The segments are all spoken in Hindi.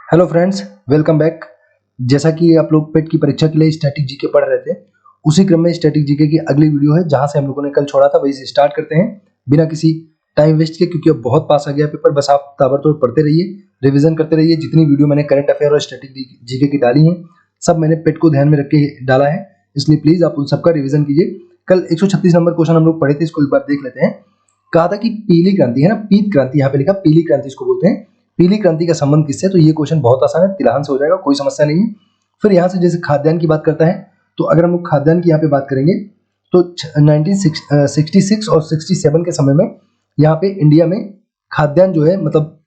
Hello friends, welcome back. जैसा कि आप लोग पेट की परीक्षा के लिए स्टैटिक जीके पढ़ रहे थे, उसी क्रम में स्टैटिक जीके की अगली वीडियो है जहां से हम लोगों ने कल छोड़ा था, वही से स्टार्ट करते हैं बिना किसी टाइम वेस्ट के, क्योंकि अब बहुत पास आ गया पेपर। बस आप ताबड़तोड़ पढ़ते रहिए, रिवीजन करते रहिए। जितनी वीडियो मैंने करंट अफेयर और स्टैटिक जीके की डाली है, सब मैंने पेट को ध्यान में रख के डाला है, इसलिए प्लीज आप उन सबका रिविजन कीजिए। कल 136 नंबर क्वेश्चन हम लोग पढ़े थे, इसको एक बार देख लेते हैं। कहा था कि पीली क्रांति है ना, पीत क्रांति यहाँ पे लिखा, पीली क्रांति इसको बोलते हैं। पीली क्रांति का संबंध किससे? तो ये क्वेश्चन बहुत आसान है, तिलहन से हो जाएगा, कोई समस्या नहीं है। फिर यहाँ से जैसे खाद्यान्न की बात करता है, तो अगर हम लोग खाद्यान्न की यहाँ पे बात करेंगे तो 1966 और 67 के समय में यहाँ पे इंडिया में खाद्यान्न जो है, मतलब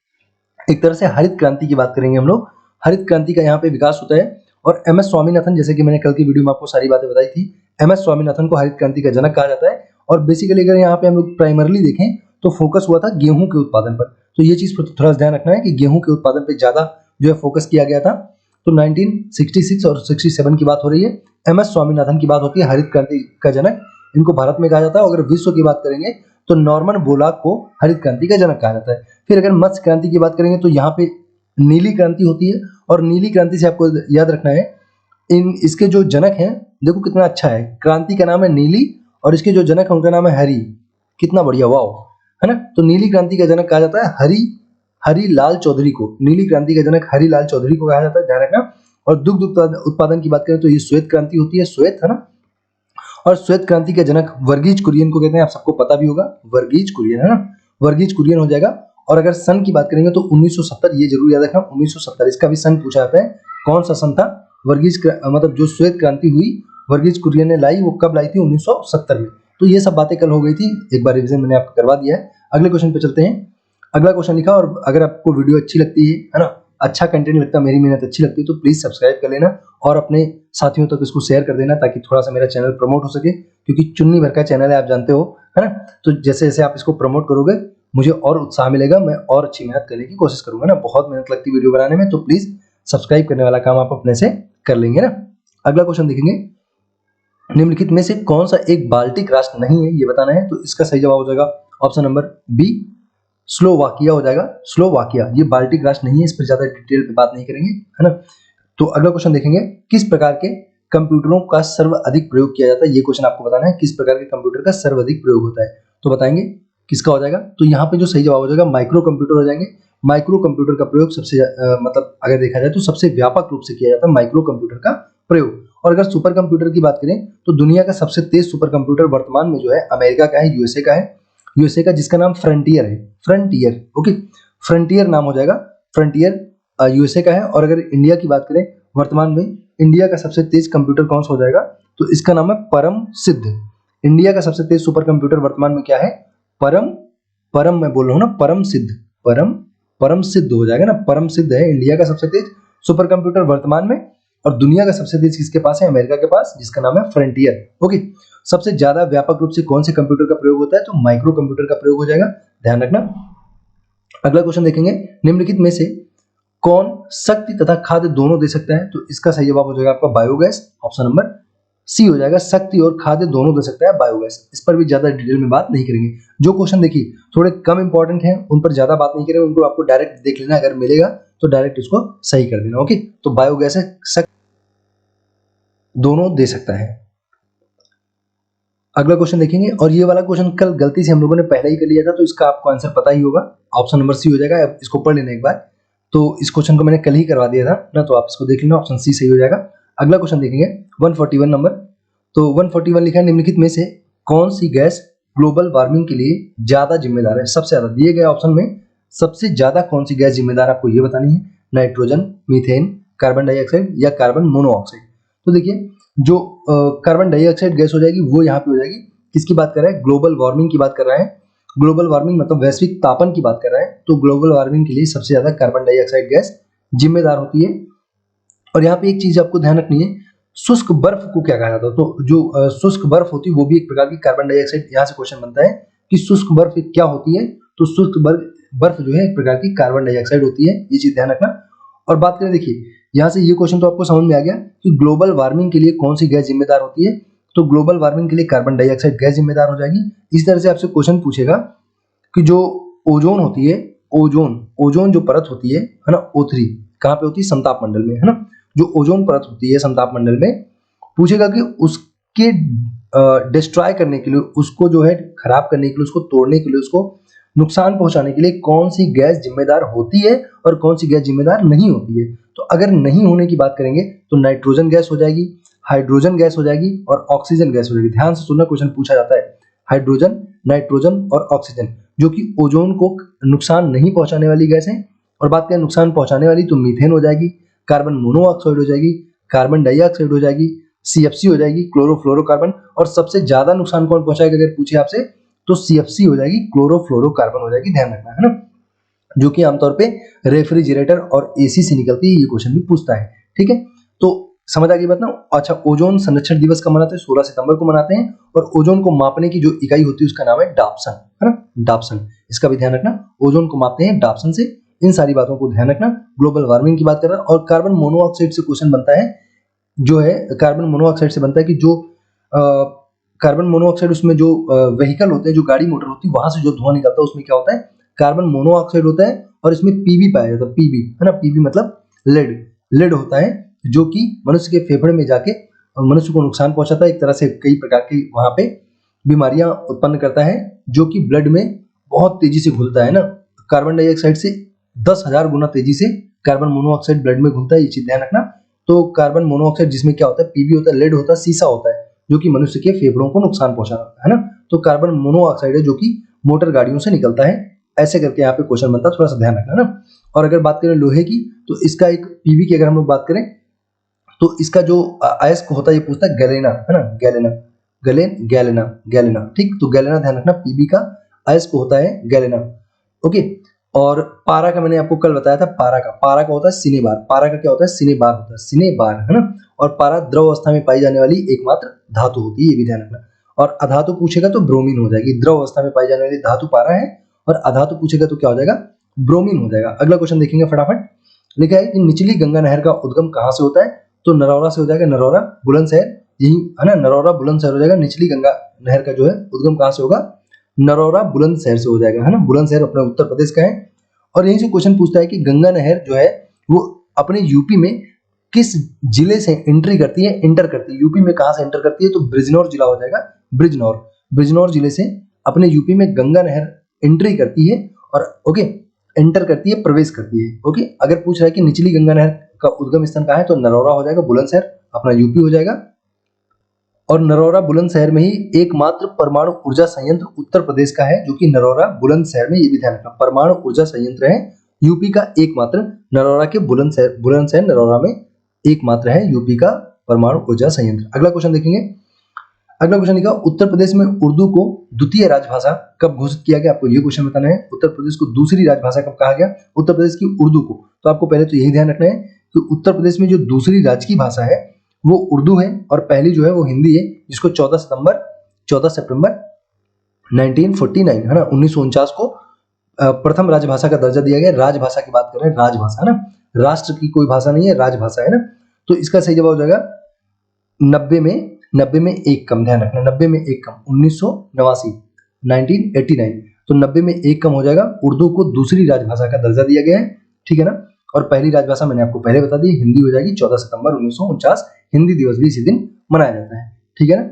एक तरह से हरित क्रांति की बात करेंगे हम लोग। हरित क्रांति का यहाँ पे विकास होता है और एम एस स्वामीनाथन, जैसे कि मैंने कल की वीडियो में आपको सारी बातें बताई थी, एम एस स्वामीनाथन को हरित क्रांति का जनक कहा जाता है। और बेसिकली अगर यहाँ पे हम लोग प्राइमरली देखें तो फोकस हुआ था गेहूं के उत्पादन पर। तो ये चीज थोड़ा ध्यान रखना है कि गेहूं के उत्पादन पे ज्यादा जो है फोकस किया गया था। तो 1966 और 67 की बात हो रही है। एम एस स्वामीनाथन की बात होती है हरित क्रांति का जनक, इनको भारत में कहा जाता है। अगर विश्व की बात करेंगे तो नॉर्मन बोलाक को हरित क्रांति का जनक कहा जाता है। फिर अगर मत्स्य क्रांति की बात करेंगे तो यहाँ पे नीली क्रांति होती है, और नीली क्रांति से आपको याद रखना है, इसके जो जनक हैं, देखो कितना अच्छा है, क्रांति का नाम है नीली और इसके जो जनक है उनका नाम है हरि। कितना बढ़िया, वाओ, है ना। तो नीली क्रांति का जनक कहा जाता है हरिलाल चौधरी को। नीली क्रांति का जनक हरिलाल चौधरी को कहा जाता है, ध्यान रखना। और दुग्ध उत्पादन की बात करें तो ये श्वेत क्रांति होती है, श्वेत, है ना। और श्वेत क्रांति के जनक वर्गीज कुरियन को कहते हैं, आप सबको पता भी होगा, वर्गीज कुरियन, है ना, वर्गीज कुरियन हो जाएगा। और अगर सन की बात करेंगे तो 1970, ये जरूर याद रखना, 1970 इसका भी सन पूछा जाता है। कौन सा सन था? मतलब जो श्वेत क्रांति हुई वर्गीज कुरियन ने लाई, वो कब लाई थी? 1970 में। तो ये सब बातें कल हो गई थी, एक बार रिवीजन मैंने आपको करवा दिया है। अगले क्वेश्चन पे चलते हैं। अगला क्वेश्चन लिखा, और अगर आपको वीडियो अच्छी लगती है ना, अच्छा कंटेंट लगता है, मेरी मेहनत अच्छी लगती है, तो प्लीज सब्सक्राइब कर लेना और अपने साथियों तक इसको शेयर कर देना, ताकि थोड़ा सा मेरा चैनल प्रमोट हो सके, क्योंकि चुन्नी भर का चैनल है, आप जानते हो, है ना। तो जैसे जैसे आप इसको प्रमोट करोगे मुझे और उत्साह मिलेगा, मैं और अच्छी मेहनत करने की कोशिश करूंगा ना। बहुत मेहनत लगती है वीडियो बनाने में, तो प्लीज सब्सक्राइब करने वाला काम आप अपने से कर लेंगे ना। अगला क्वेश्चन देखेंगे, निम्नलिखित में से कौन सा एक बाल्टिक राष्ट्र नहीं है, ये बताना है। तो इसका सही जवाब हो जाएगा ऑप्शन नंबर बी, स्लोवाकिया हो जाएगा। स्लोवाकिया ये बाल्टिक राष्ट्र नहीं है, इस पर ज्यादा डिटेल पे बात नहीं करेंगे, है ना। तो अगला क्वेश्चन देखेंगे, किस प्रकार के कंप्यूटरों का सर्वाधिक प्रयोग किया जाता है, ये क्वेश्चन आपको बताना है, किस प्रकार के कंप्यूटर का सर्वाधिक प्रयोग होता है। तो बताएंगे किसका हो जाएगा। तो यहाँ पे जो सही जवाब हो जाएगा माइक्रो कंप्यूटर हो जाएंगे। माइक्रो कंप्यूटर का प्रयोग सबसे मतलब अगर देखा जाए तो सबसे व्यापक रूप से किया जाता है माइक्रो कंप्यूटर का प्रयोग। और अगर सुपर कंप्यूटर की बात करें तो दुनिया का सबसे तेज सुपर कंप्यूटर वर्तमान में जो है अमेरिका का है, यूएसए का है, यूएसए का, जिसका नाम फ्रंटियर है। फ्रंटियर, ओके, फ्रंटियर नाम हो जाएगा, फ्रंटियर यूएसए का है। और अगर इंडिया की बात करें, वर्तमान में इंडिया का सबसे तेज कंप्यूटर कौन सा हो जाएगा? तो इसका नाम है परम सिद्ध। इंडिया का सबसे तेज सुपर कंप्यूटर वर्तमान में क्या है? परम मैं बोल रहा हूँ ना, परम सिद्ध, परम सिद्ध हो जाएगा ना, परम सिद्ध है इंडिया का सबसे तेज सुपर कंप्यूटर वर्तमान में। और दुनिया का सबसे तेज किसके पास है? अमेरिका के पास, जिसका नाम है फ्रंटियर, ओके। सबसे ज्यादा व्यापक रूप से कौन से कंप्यूटर का प्रयोग होता है? तो माइक्रो कंप्यूटर का प्रयोग हो जाएगा, ध्यान रखना। अगला क्वेश्चन देखेंगे, निम्नलिखित में से कौन शक्ति तथा खाद्य दोनों दे सकता है? तो इसका सही जवाब हो जाएगा आपका बायोगैस, ऑप्शन नंबर सी हो जाएगा, शक्ति और खाद्य दोनों दे सकता है बायोगैस। इस पर भी ज्यादा डिटेल में बात नहीं करेंगे। जो क्वेश्चन देखिए थोड़े कम इंपॉर्टेंट हैं, उन पर ज्यादा बात नहीं करेंगे, उनको आपको डायरेक्ट देख लेना, अगर मिलेगा तो डायरेक्ट उसको सही कर देना, ओके। तो बायोगैस है, शक्ति दोनों दे सकता है। अगला क्वेश्चन देखेंगे, और ये वाला क्वेश्चन कल गलती से हम लोगों ने पहले ही कर लिया था, तो इसका आपको आंसर पता ही होगा, ऑप्शन नंबर सी हो जाएगा। अब इसको पढ़ लेना एक बार। तो इस क्वेश्चन को मैंने कल ही करवा दिया था ना, तो आप इसको देख लेना, ऑप्शन सी सही हो जाएगा। अगला क्वेश्चन देखेंगे 141 नंबर। तो 141 लिखा है, निम्नलिखित में से कौन सी गैस ग्लोबल वार्मिंग के लिए ज्यादा जिम्मेदार है? सबसे ज्यादा दिए गए ऑप्शन में सबसे ज्यादा कौन सी गैस जिम्मेदार, आपको ये बतानी है। नाइट्रोजन, मीथेन, कार्बन डाइऑक्साइड या कार्बन मोनोऑक्साइड। तो देखिए जो कार्बन डाइऑक्साइड गैस हो जाएगी वो यहाँ पे हो जाएगी। किसकी बात कर रहा है? ग्लोबल वार्मिंग की बात कर रहा है। ग्लोबल वार्मिंग मतलब वैश्विक तापन की बात कर रहा है। तो ग्लोबल वार्मिंग के लिए सबसे ज्यादा कार्बन डाइऑक्साइड गैस जिम्मेदार होती है। और यहाँ पे एक चीज आपको ध्यान रखनी है, शुष्क बर्फ को क्या कहा जाता है? तो जो शुष्क बर्फ होती है वो भी एक प्रकार की कार्बन डाइऑक्साइड, यहाँ से क्वेश्चन बनता है कि शुष्क बर्फ क्या होती है? तो शुष्क बर्फ जो है एक प्रकार की कार्बन डाइऑक्साइड होती है, ये चीज ध्यान रखना। और बात करें, देखिए यहाँ से ये क्वेश्चन तो आपको समझ में आ गया कि ग्लोबल वार्मिंग के लिए कौन सी गैस जिम्मेदार होती है। तो ग्लोबल वार्मिंग के लिए कार्बन डाइऑक्साइड गैस जिम्मेदार हो जाएगी। इस तरह से आपसे क्वेश्चन पूछेगा कि जो ओजोन होती है, ओजोन जो परत होती है ना, O3, कहाँ पे होती है? समताप मंडल में, है ना। जो ओजोन परत होती है समताप मंडल में, पूछेगा कि उसके डिस्ट्रॉय करने के लिए, उसको जो है खराब करने के लिए, उसको तोड़ने के लिए, उसको नुकसान पहुंचाने के लिए कौन सी गैस जिम्मेदार होती है और कौन सी गैस जिम्मेदार नहीं होती है। तो अगर नहीं होने की बात करेंगे तो नाइट्रोजन गैस हो जाएगी, हाइड्रोजन गैस हो जाएगी और ऑक्सीजन गैस हो जाएगी। ध्यान से सुनना, क्वेश्चन पूछा जाता है हाइड्रोजन, नाइट्रोजन और ऑक्सीजन, जो कि ओजोन को नुकसान नहीं पहुंचाने वाली गैस है। और बात करें नुकसान पहुंचाने वाली, तो मीथेन हो जाएगी, कार्बन मोनोऑक्साइड हो जाएगी, कार्बन डाइऑक्साइड हो जाएगी, सीएफसी हो जाएगी, क्लोरोफ्लोरोकार्बन, और सबसे ज्यादा नुकसान कौन पहुंचाएगा अगर पूछे आपसे, तो सीएफसी हो जाएगी, क्लोरोफ्लोरोकार्बन हो जाएगी। ध्यान रखना, है ना, जो कि आमतौर पे रेफ्रिजरेटर और एसी से निकलती है। ये क्वेश्चन भी पूछता है, ठीक है। तो समझ आ गई बात ना। अच्छा, ओजोन संरक्षण दिवस कब मनाते हैं? 16 सितंबर को मनाते हैं। और ओजोन को मापने की जो इकाई होती है उसका नाम है डाप्सन, है ना, डाप्सन। इसका भी ध्यान रखना, ओजोन को मापते हैं डाप्सन से। इन सारी बातों को ध्यान रखना। ग्लोबल वार्मिंग की बात कर रहा है। और कार्बन मोनोऑक्साइड से क्वेश्चन बनता है, जो है कार्बन मोनोऑक्साइड से बनता है कि जो कार्बन मोनोऑक्साइड, उसमें जो व्हीकल होते हैं, जो गाड़ी मोटर होती है, वहां से जो धुआं निकलता है उसमें क्या होता है? कार्बन मोनोऑक्साइड होता है। और इसमें पीबी पाया जाता है, पीबी, है ना, पीबी मतलब लेड, लेड होता है, जो कि मनुष्य के फेफड़े में जाके मनुष्य को नुकसान पहुंचाता है। एक तरह से कई प्रकार की वहां पे बीमारियां उत्पन्न करता है, जो कि ब्लड में बहुत तेजी से घुलता है ना। कार्बन डाइऑक्साइड से 10,000 गुना तेजी से कार्बन मोनोऑक्साइड ब्लड में घुलता है, ये चीज ध्यान रखना। तो कार्बन मोनोऑक्साइड जिसमें क्या होता है? पीबी होता है, लेड होता है, सीसा होता है, जो कि मनुष्य के फेफड़ों को नुकसान पहुंचाता है ना। तो कार्बन मोनोऑक्साइड है जो कि मोटर गाड़ियों से निकलता है। ऐसे करके यहाँ पे क्वेश्चन बनता है, थोड़ा सा ध्यान रखना ना। और अगर बात करें लोहे की, तो इसका एक पीबी की अगर हम लोग बात करें, तो इसका जो अयस्क होता है, ये पूछता है गैलेना, है ना, गैलेना, गैलेना, गैलेना, ठीक। तो गैलेना ध्यान रखना, पीबी का अयस्क होता है गैलेना, ओके। और पारा का मैंने आपको कल बताया था, पारा का होता है सिनेबार। पारा का क्या होता है? सिनेबार होता है, सिनेबार, है ना। और पारा द्रव अवस्था में पाई जाने वाली एकमात्र धातु होती है, ये भी ध्यान रखना। और अधातु पूछेगा तो ब्रोमीन हो जाएगी। द्रव अवस्था में पाई जाने वाली धातु पारा है, और अधातु पूछेगा तो क्या हो जाएगा? ब्रोमीन हो जाएगा। अगला क्वेश्चन देखेंगे फटाफट। लिखा है कि निचली गंगा नहर का उद्गम कहां से होता है? तो नरौरा से हो जाएगा, नरौरा बुलंदशहर, यही है ना, नरौरा बुलंदशहर हो जाएगा। निचली गंगा नहर का जो है उद्गम कहां से होगा? नरौरा बुलंदशहर से हो जाएगा, है ना। बुलंदशहर अपने उत्तर प्रदेश का है। और यही से क्वेश्चन पूछता है कि गंगा नहर जो है वो अपने यूपी में किस जिले से एंट्री करती है, इंटर करती है? यूपी में कहां से एंटर करती है? तो बिजनौर जिला हो जाएगा, बिजनौर। बिजनौर जिले से अपने यूपी में गंगा नहर एंट्री करती है, और ओके, एंटर करती है, प्रवेश करती है, ओके। अगर पूछ रहा है कि निचली गंगा नहर का उद्गम स्थान कहाँ है, तो नरौरा हो जाएगा, बुलंदशहर अपना यूपी हो जाएगा। और नरौरा बुलंदशहर में ही एकमात्र परमाणु ऊर्जा संयंत्र उत्तर प्रदेश का है, जो कि नरौरा बुलंदशहर में, ये भी ध्यान रखना, परमाणु ऊर्जा संयंत्र है यूपी का एकमात्र। नरौरा के बुलंदशहर नरौरा में एकमात्र है यूपी का परमाणु ऊर्जा संयंत्र। अगला क्वेश्चन देखेंगे। अगला क्वेश्चन लिखा, उत्तर प्रदेश में उर्दू को द्वितीय राजभाषा कब घोषित किया गया? आपको ये क्वेश्चन बताना है। उत्तर प्रदेश को दूसरी राजभाषा कब कहा गया? उत्तर प्रदेश की उर्दू को। तो आपको पहले तो यही ध्यान रखना है कि उत्तर प्रदेश में जो दूसरी राजकीय भाषा है वो उर्दू है, और पहली जो है वो हिंदी है, जिसको 14 सितंबर 1949, है ना, 1949 को प्रथम राजभाषा का दर्जा दिया गया। राजभाषा की बात कर रहे हैं, राजभाषा, है ना, राष्ट्र की कोई भाषा नहीं है, राजभाषा है ना। तो इसका सही जवाब हो जाएगा 90 में एक कम। ध्यान रखना, 90 में एक कम, 1989। तो 90 में एक कम हो जाएगा। उर्दू को दूसरी राजभाषा का दर्जा दिया गया है, ठीक है ना। और पहली राजभाषा मैंने आपको पहले बता दी, हिंदी हो जाएगी। 14 सितंबर 1949 हिंदी दिवस भी इसी दिन मनाया जाता है, ठीक है ना।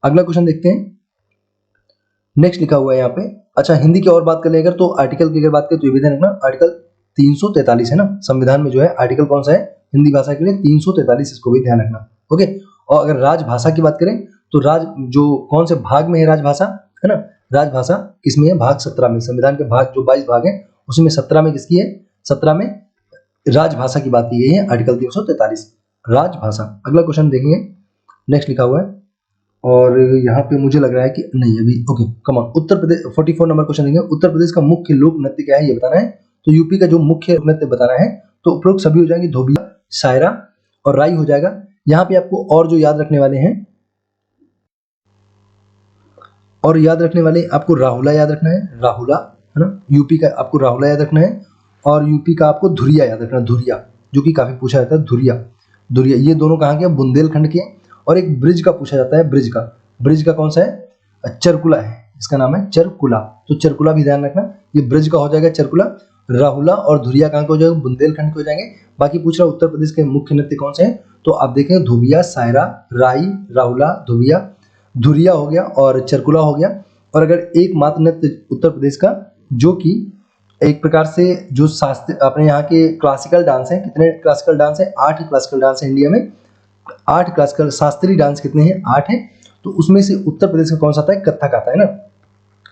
अगला क्वेश्चन देखते हैं। नेक्स्ट लिखा हुआ है यहाँ पे। अच्छा, हिंदी की और बात कर ले अगर, तो आर्टिकल की अगर बात करें तो ये भी ध्यान रखना, आर्टिकल 343 है ना, संविधान में जो है आर्टिकल कौन सा है हिंदी भाषा के लिए? 343, इसको भी ध्यान रखना, ओके। और अगर राजभाषा की बात करें तो जो कौन से भाग में है राजभाषा, है ना, राजभाषा किसमें है? भाग 17 में। संविधान के भाग जो 22 भाग है उसमें 17 में किसकी है? 17 में राजभाषा की बात की गई है, आर्टिकल 343 राजभाषा। अगला क्वेश्चन देखेंगे। नेक्स्ट लिखा हुआ है, और यहाँ पे मुझे लग रहा है कि नहीं अभी, okay come on. Uttar Pradesh 44 number question देंगे। उत्तर प्रदेश का मुख्य लोक नृत्य क्या है ये बताना है। तो यूपी का जो मुख्य नृत्य बताना है, तो उपरोक्त सभी हो जाएंगे, धोबिया, शायरा और राई हो जाएगा। यहाँ पे आपको और जो याद रखने वाले हैं, और याद रखने वाले आपको राहुला याद रखना है, राहुला, है ना, यूपी का आपको राहुला याद रखना है। और यूपी का आपको धुरिया याद रखना है, धुरिया, जो कि काफी पूछा जाता है, धुरिया, धुरिया। ये दोनों कहाँ के? बुंदेलखंड के। और एक ब्रिज का पूछा जाता है, ब्रिज का कौन सा है? चरकुला है, इसका नाम है चरकुला। तो चरकुला भी ध्यान रखना, ये ब्रिज का हो जाएगा चरकुला। राहुला और धुरिया कहाँ के हो जाएंगे, बुंदेलखंड के हो जाएंगे। बाकी पूछ रहा उत्तर प्रदेश के मुख्य नृत्य कौन से हैं, तो आप देखें धोबिया, सायरा, राई, राहुला, धोबिया, धुरिया हो गया और चरकुला हो गया। और अगर एकमात्र नृत्य उत्तर प्रदेश का जो कि एक प्रकार से जो शास्त्रीय अपने यहाँ के क्लासिकल डांस है, कितने क्लासिकल डांस है, 8 क्लासिकल डांस है इंडिया में, 8 क्लासिकल, शास्त्रीय डांस कितने हैं, 8 है। तो उसमें से उत्तर प्रदेश का कौन सा आता है, कथक आता है ना,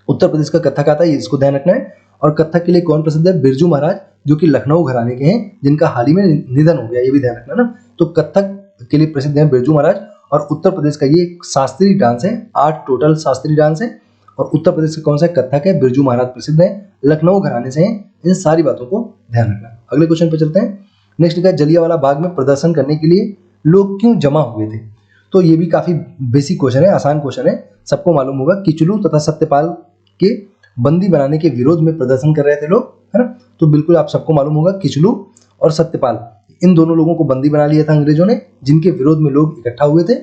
उत्तर प्रदेश का कथक आता है, इसको ध्यान रखना है। और कथक के लिए कौन प्रसिद्ध है, बिरजू महाराज, जो कि लखनऊ घराने के हैं, जिनका हाल ही में निधन हो गया, ये भी ध्यान रखना ना। तो कथक के लिए प्रसिद्ध है बिरजू महाराज। और उत्तर प्रदेश का ये एक शास्त्रीय डांस है, 8 टोटल शास्त्रीय डांस है। और उत्तर प्रदेश का कौन सा कथक है, बिरजू महाराज प्रसिद्ध है, लखनऊ घराने से हैं। इन सारी बातों को ध्यान रखना। अगले क्वेश्चन पे चलते हैं। नेक्स्ट लिखा है जलियांवाला बाग में प्रदर्शन करने के लिए लोग क्यों जमा हुए थे। तो ये भी काफी बेसिक क्वेश्चन है, आसान क्वेश्चन है, सबको मालूम होगा। किचलू तथा सत्यपाल के बंदी बनाने के विरोध में प्रदर्शन कर रहे थे लोग, है ना। तो बिल्कुल आप सबको मालूम होगा, किचलू और सत्यपाल, इन दोनों लोगों को बंदी बना लिया था अंग्रेजों ने, जिनके विरोध में लोग इकट्ठा हुए थे।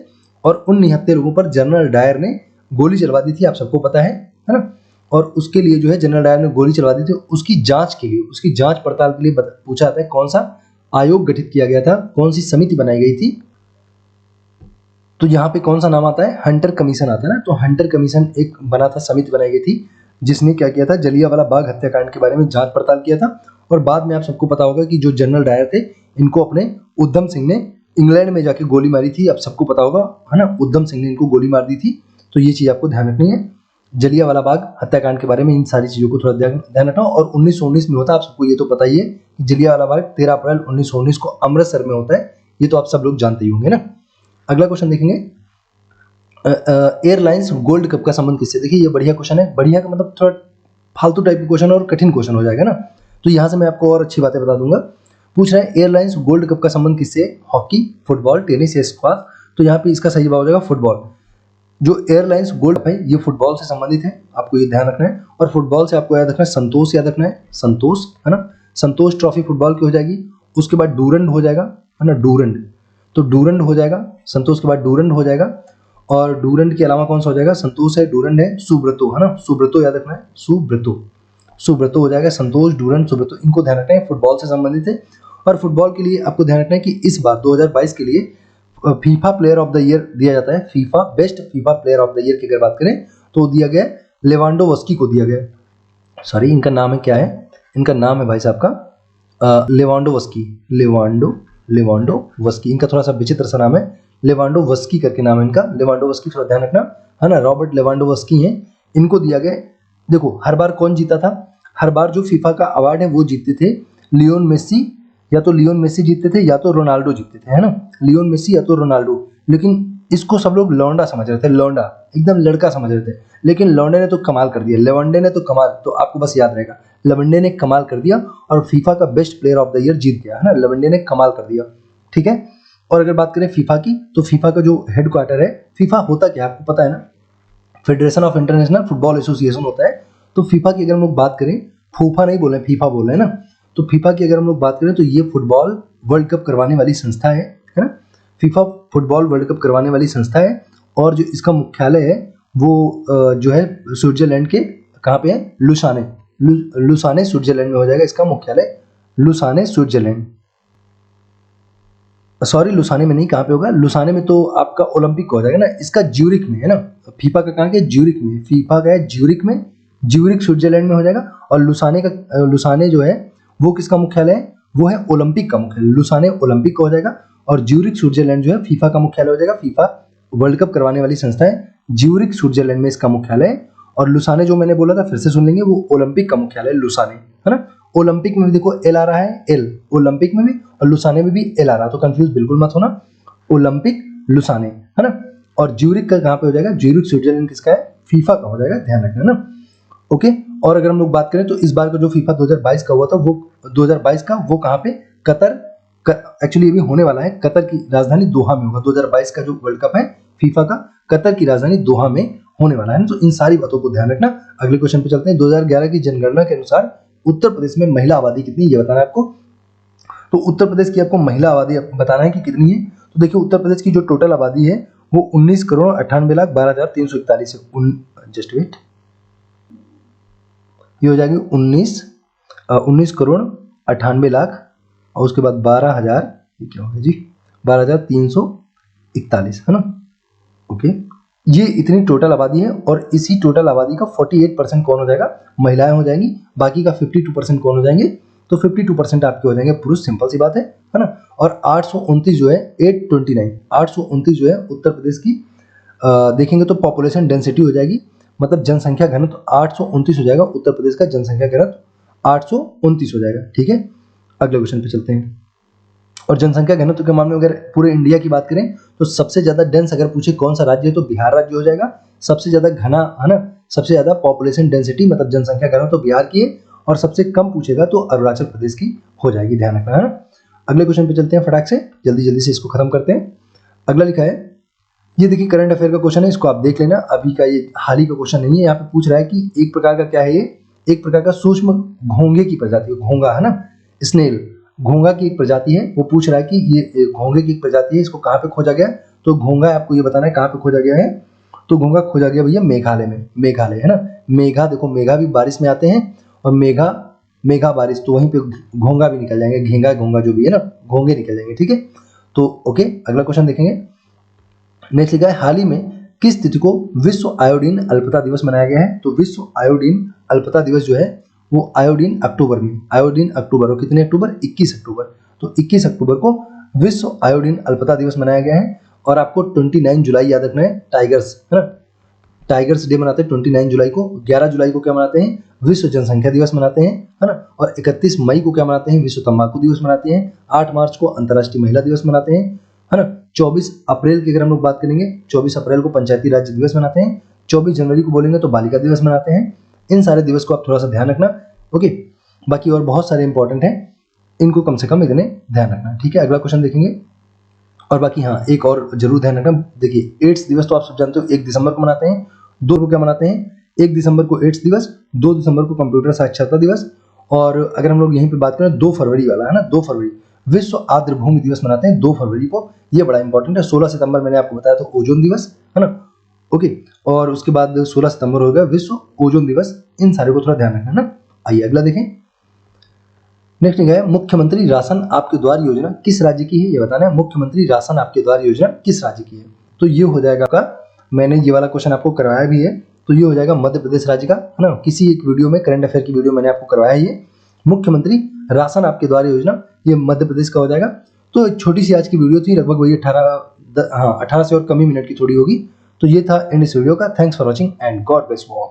और उन निहत्थे लोगों पर जनरल डायर ने गोली चलवा दी थी, आप सबको पता है ना। और उसके लिए जो है जनरल डायर ने गोली चलवा दी थी, उसकी जांच की गई, उसकी जांच पड़ताल के लिए पूछा जाता है कौन सा आयोग गठित किया गया था, कौन सी समिति बनाई गई थी। तो यहाँ पे कौन सा नाम आता है, हंटर कमीशन आता है ना। तो हंटर कमीशन एक बना था, समिति बनाई गई थी, जिसने क्या किया था, जलियांवाला बाग हत्याकांड के बारे में जांच पड़ताल किया था। और बाद में आप सबको पता होगा कि जो जनरल डायर थे, इनको अपने उधम सिंह ने इंग्लैंड में जाके गोली मारी थी, आप सबको पता होगा, है ना। उधम सिंह ने इनको गोली मार दी थी। तो ये चीज आपको ध्यान रखनी है, जलियांवाला बाग हत्याकांड के बारे में इन सारी चीजों को थोड़ा ध्यान रखना। और 1919 में होता है, आप सबको ये तो पता ही है कि जलियांवाला बाग 13 अप्रैल 1919 को अमृतसर में होता है, ये तो आप सब लोग जानते ही होंगे ना। अगला क्वेश्चन देखेंगे, एयरलाइंस गोल्ड कप का संबंध किससे। देखिए ये बढ़िया क्वेश्चन है, बढ़िया का मतलब थोड़ा फालतू टाइप का क्वेश्चन और कठिन क्वेश्चन हो जाएगा ना। तो यहाँ से मैं आपको और अच्छी बातें बता दूंगा। पूछ रहा है एयरलाइंस गोल्ड कप का संबंध किससे, हॉकी, फुटबॉल, टेनिस या स्क्वाश। तो यहाँ पे इसका सही जवाब हो जाएगा फुटबॉल। जो एयरलाइंस गोल्ड कप है ये फुटबॉल से संबंधित है, आपको ये ध्यान रखना है। और फुटबॉल से आपको याद रखना है संतोष, याद रखना है संतोष, है ना। संतोष ट्रॉफी फुटबॉल की हो जाएगी। उसके बाद डूरंड हो जाएगा, है ना, डूरंड। तो डूरंड हो जाएगा, संतोष के बाद डूरंड हो जाएगा। और डूरंड के अलावा कौन सा हो जाएगा, संतोष है, डूरंड है, सुब्रतो, है ना, सुब्रतो याद रखना है, सुब्रतो, सुब्रतो हो जाएगा, संतोष, डूरंड, सुब्रतो, इनको ध्यान रखना है, फुटबॉल से संबंधित है। और फुटबॉल के लिए आपको ध्यान रखना है कि इस बार 2022 के लिए FIFA player of the year दिया जाता है। FIFA best FIFA player of the year की अगर बात करें तो दिया गया लेवांडोवस्की को दिया गया। सॉरी, इनका नाम है क्या है, इनका नाम है भाई साहब का लेवांडोवस्की, लेवांडोवस्की, इनका थोड़ा सा विचित्र सा नाम है, लेवांडोवस्की करके नाम है इनका, लेवांडोवस्की, थोड़ा ध्यान रखना, है ना। रॉबर्ट लेवांडोवस्की हैं, इनको दिया गया। देखो हर बार कौन जीता था, हर बार जो फीफा का अवार्ड है वो जीतते थे लियोन मेसी, या तो लियोन मेसी जीतते थे या तो रोनाल्डो जीतते थे, है ना, लियोन मेसी या तो रोनाल्डो। लेकिन इसको सब लोग लौंडा समझ रहे थे, लौंडा एकदम लड़का समझ रहे थे, लेकिन लौंडे ने तो कमाल कर दिया, लेवंडे ने तो कमाल, तो आपको बस याद रहेगा लेवंडे ने कमाल कर दिया और फीफा का best player of the year जीत गया, है ना, लेवंडे ने कमाल कर दिया, ठीक है। और अगर बात करें फीफा की, तो फीफा का जो हेडक्वार्टर है, फीफा होता क्या है आपको पता है ना, federation of international football association होता है। तो फीफा की अगर हम लोग बात करें, फूफा नहीं बोल रहे, फीफा बोल रहे हैं ना। तो फीफा की अगर हम लोग बात करें तो ये फुटबॉल वर्ल्ड कप करवाने वाली संस्था है ना। फीफा फुटबॉल वर्ल्ड कप करवाने वाली संस्था है। और जो इसका मुख्यालय है वो जो है स्विट्जरलैंड के कहाँ पे है, लुसाने, लुसाने स्विट्जरलैंड में हो जाएगा इसका मुख्यालय, लुसाने स्विट्जरलैंड, सॉरी लुसाने में नहीं, कहाँ पे होगा, लुसाने में तो आपका ओलंपिक हो जाएगा ना, इसका ज्यूरिक में है ना। फीफा का कहाँ के, ज्यूरिक में, फीफा का है ज्यूरिक में, ज्यूरिक स्विट्जरलैंड में हो जाएगा। और लुसाने का, लुसाने जो है वो किसका मुख्यालय है, वो है ओलंपिक का मुख्यालय, लुसाने ओलंपिक का हो जाएगा। और ज्यूरिक स्विट्जरलैंड जो है फीफा का मुख्यालय हो जाएगा, फीफा वर्ल्ड कप करवाने वाली संस्था है, ज्यूरिक स्विट्जरलैंड में इसका मुख्यालय है। और लुसाने जो मैंने बोला था फिर से सुन लेंगे, वो ओलंपिक का मुख्यालय है, लुसाने, है ना। ओलंपिक में भी देखो एल आ रहा है, एल ओलंपिक में भी, और लुसाने में भी एल आ रहा है, तो कंफ्यूज बिल्कुल मत होना, ओलंपिक लुसाने, है ना। और ज्यूरिक का कहाँ पे हो जाएगा, ज्यूरिक स्विट्जरलैंड किसका है, फीफा का हो जाएगा, ध्यान रखना ना, ओके। और अगर हम लोग बात करें तो इस बार का जो फीफा 2022 का हुआ था, वो 2022 का वो कहाँ पे, कतर, एक्चुअली ये भी होने वाला है, कतर की राजधानी दोहा में होगा। 2022 का जो वर्ल्ड कप है फीफा का, कतर की राजधानी दोहा में होने वाला है ना। तो इन सारी बातों को ध्यान रखना। अगले क्वेश्चन पे चलते हैं। 2011 की जनगणना के अनुसार उत्तर प्रदेश में महिला आबादी कितनी, ये बताना है आपको। तो उत्तर प्रदेश की आपको महिला आबादी बताना है कि कितनी है। तो देखिए उत्तर प्रदेश की जो टोटल आबादी है वो 19,98,12,341 है। जस्ट वेट, ये हो जाएगी 19 करोड़ 98 लाख और उसके बाद 12,000, ये क्या होगा जी, 12,341 है ना। ओके, ये इतनी टोटल आबादी है और इसी टोटल आबादी का 48% कौन हो जाएगा, महिलाएं हो जाएंगी, बाकी का 52% कौन हो जाएंगे, तो 52% आपके हो जाएंगे पुरुष, सिंपल सी बात है ना। और 829 जो है 829 जो है उत्तर प्रदेश की देखेंगे तो पॉपुलेशन डेंसिटी हो जाएगी, मतलब जनसंख्या घनत्व 829 हो जाएगा, उत्तर प्रदेश का जनसंख्या घनत्व 829 हो जाएगा। ठीक है, अगले क्वेश्चन पे चलते हैं। और जनसंख्या घनत्व के मामले में अगर पूरे इंडिया की बात करें तो सबसे ज्यादा डेंस अगर पूछे कौन सा राज्य है तो बिहार राज्य हो जाएगा। सबसे ज्यादा घना है ना, सबसे ज्यादा पॉपुलेशन डेंसिटी मतलब जनसंख्या घनत्व तो बिहार की है, और सबसे कम पूछेगा तो अरुणाचल प्रदेश की हो जाएगी, ध्यान रखना है ना। अगले क्वेश्चन पे चलते हैं फटाक से, जल्दी जल्दी से इसको खत्म करते हैं। अगला लिखा है, ये देखिए करंट अफेयर का क्वेश्चन है, इसको आप देख लेना, अभी का ये हाल ही का क्वेश्चन नहीं है। यहाँ पे पूछ रहा है कि एक प्रकार का क्या है, ये एक प्रकार का सूक्ष्म घोंगे की प्रजाति है, घोंगा है ना, स्नेल, घोंगा की एक प्रजाति है। वो पूछ रहा है कि ये घोंगे की एक प्रजाति है, इसको कहाँ पे खोजा गया, तो घोंगा आपको ये बताना है कहाँ पे खोजा गया है, तो घोंगा खोजा गया भैया मेघालय में, मेघालय है ना। मेघा, देखो मेघा भी बारिश में आते हैं और मेघा बारिश, तो वहीं पे घोंगा भी निकल जाएंगे, घेंगा घोंगा जो भी है ना, घोंगे निकल जाएंगे। ठीक है, तो ओके, अगला क्वेश्चन देखेंगे। नेक्स्ट लिखा है, हाल ही में किस तिथि को विश्व आयोडीन अल्पता दिवस मनाया गया है, तो विश्व आयोडीन अल्पता दिवस जो है वो आयोडीन अक्टूबर में, आयोडीन अक्टूबर, और कितने अक्टूबर, 21 अक्टूबर, तो 21 अक्टूबर को विश्व आयोडीन अल्पता दिवस मनाया गया है। और आपको 29 जुलाई याद रखना है, टाइगर्स है ना, टाइगर्स डे मनाते हैं 29 जुलाई को। 11 जुलाई को क्या मनाते हैं, विश्व जनसंख्या दिवस मनाते हैं है ना। और 31 मई को क्या मनाते हैं, विश्व तंबाकू दिवस मनाते हैं। 8 मार्च को अंतर्राष्ट्रीय महिला दिवस मनाते हैं है ना। 24 अप्रैल की अगर हम लोग बात करेंगे, 24 अप्रैल को पंचायती राज दिवस मनाते हैं। 24 जनवरी को बोलेंगे तो बालिका दिवस मनाते हैं। इन सारे दिवस को आप थोड़ा सा ध्यान रखना, ओके। बाकी और बहुत सारे इंपॉर्टेंट हैं, इनको कम से कम इतने ध्यान रखना, ठीक है। अगला क्वेश्चन देखेंगे। और बाकी हाँ, एक और जरूर ध्यान रखना, देखिए एड्स दिवस तो आप सब जानते हो 1 दिसंबर को मनाते हैं। 2 को क्या मनाते हैं, 1 दिसंबर को एड्स दिवस, 2 दिसंबर को कंप्यूटर साक्षरता दिवस। और अगर हम लोग यहीं पे बात करें 2 फरवरी वाला है ना, 2 फरवरी विश्व आर्द्र भूमि दिवस मनाते हैं 2 फरवरी को, ये बड़ा इंपॉर्टेंट है। 16 सितंबर मैंने आपको बताया था ओजोन दिवस है ना, ओके। और उसके बाद 16 सितंबर हो गया विश्व ओजोन दिवस। इन सारे को थोड़ा ध्यान रखना है ना। आइए अगला देखें। नेक्स्ट है, मुख्यमंत्री राशन आपके द्वार योजना किस राज्य की है, ये बताना है। मुख्यमंत्री राशन आपके द्वार योजना किस राज्य की है, तो ये हो जाएगा आपका, मैंने ये वाला क्वेश्चन आपको करवाया भी है, तो ये हो जाएगा मध्य प्रदेश राज्य का है ना। किसी एक वीडियो में, करंट अफेयर की वीडियो मैंने आपको करवाया है, ये मुख्यमंत्री राशन आपके द्वार योजना, ये मध्य प्रदेश का हो जाएगा। तो एक छोटी सी आज की वीडियो थी, लगभग वही 18 से और कम ही मिनट की थोड़ी होगी। तो ये था एंड इस वीडियो का। Thanks for watching and God bless you all.